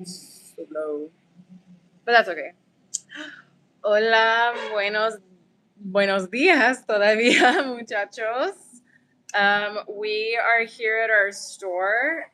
slow, but that's okay. Hola, buenos días todavía, muchachos. We are here at our store.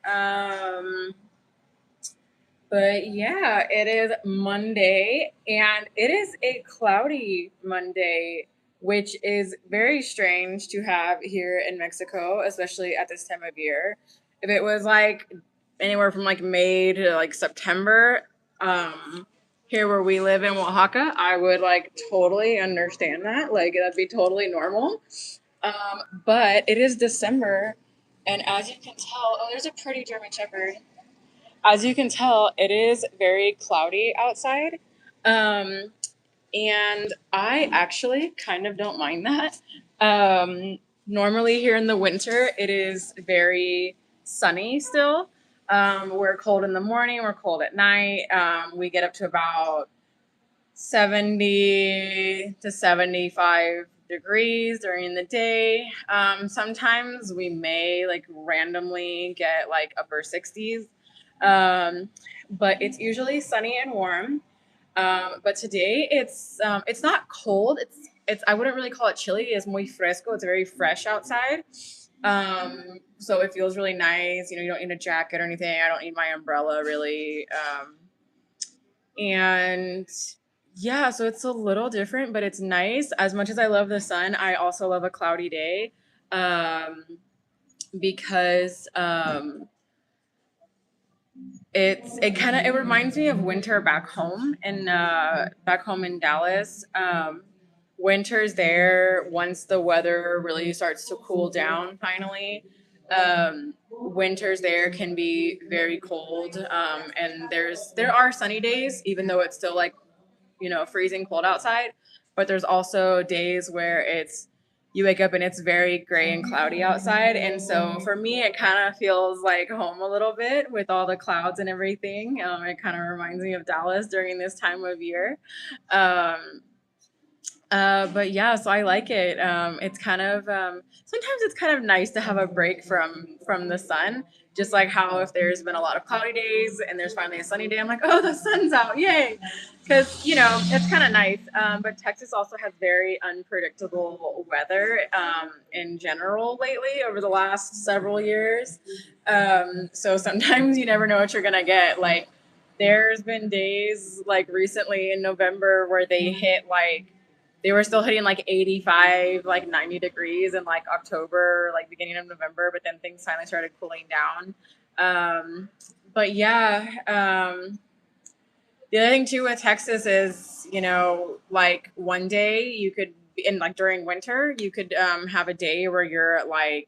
But yeah, it is Monday, and it is a cloudy Monday, which is very strange to have here in Mexico, especially at this time of year. If it was like anywhere from like May to like September, um, here where we live in Oaxaca, I would like totally understand that. Like that'd be totally normal. But it is December, and as you can tell, oh, there's a pretty German Shepherd. As you can tell, it is very cloudy outside. Um, and I actually kind of don't mind that. Normally, here in the winter, it is very sunny still. We're cold in the morning, we're cold at night. We get up to about 70 to 75 degrees during the day. Sometimes we may like randomly get like upper 60s, um, but it's usually sunny and warm. But today it's not cold. It's I wouldn't really call it chilly. It's muy fresco. It's very fresh outside. So it feels really nice. You know, you don't need a jacket or anything. I don't need my umbrella really. And yeah, so it's a little different, but it's nice. As much as I love the sun, I also love a cloudy day, um, because it reminds me of winter back home in Dallas. Winter's there once the weather really starts to cool down. Finally, winters there can be very cold, and there are sunny days, even though it's still like freezing cold outside. But there's also days where you wake up and it's very gray and cloudy outside. And so for me, it kind of feels like home a little bit with all the clouds and everything. It kind of reminds me of Dallas during this time of year. Um, but yeah, so I like it. It's kind of sometimes it's kind of nice to have a break from the sun. Just like how if there's been a lot of cloudy days and there's finally a sunny day, I'm like, oh, the sun's out, yay! Because it's kind of nice. But Texas also has very unpredictable weather in general lately over the last several years. So sometimes you never know what you're gonna get. Like there's been days like recently in November where they were still hitting like 85, like 90 degrees in like October, like beginning of November, but then things finally started cooling down. But yeah, the other thing too with Texas is, like one day you could, in like during winter, you could have a day where you're at like,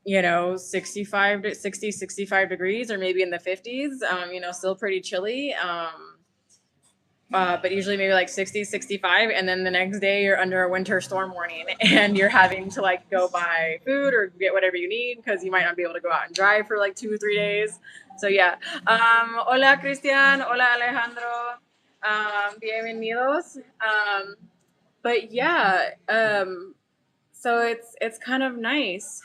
65 to 60, 65 degrees or maybe in the 50s, still pretty chilly. But usually maybe like 60, 65, and then the next day you're under a winter storm warning and you're having to like go buy food or get whatever you need because you might not be able to go out and drive for like 2 or 3 days. So yeah. Hola Cristian, hola Alejandro, bienvenidos. But yeah, so it's kind of nice.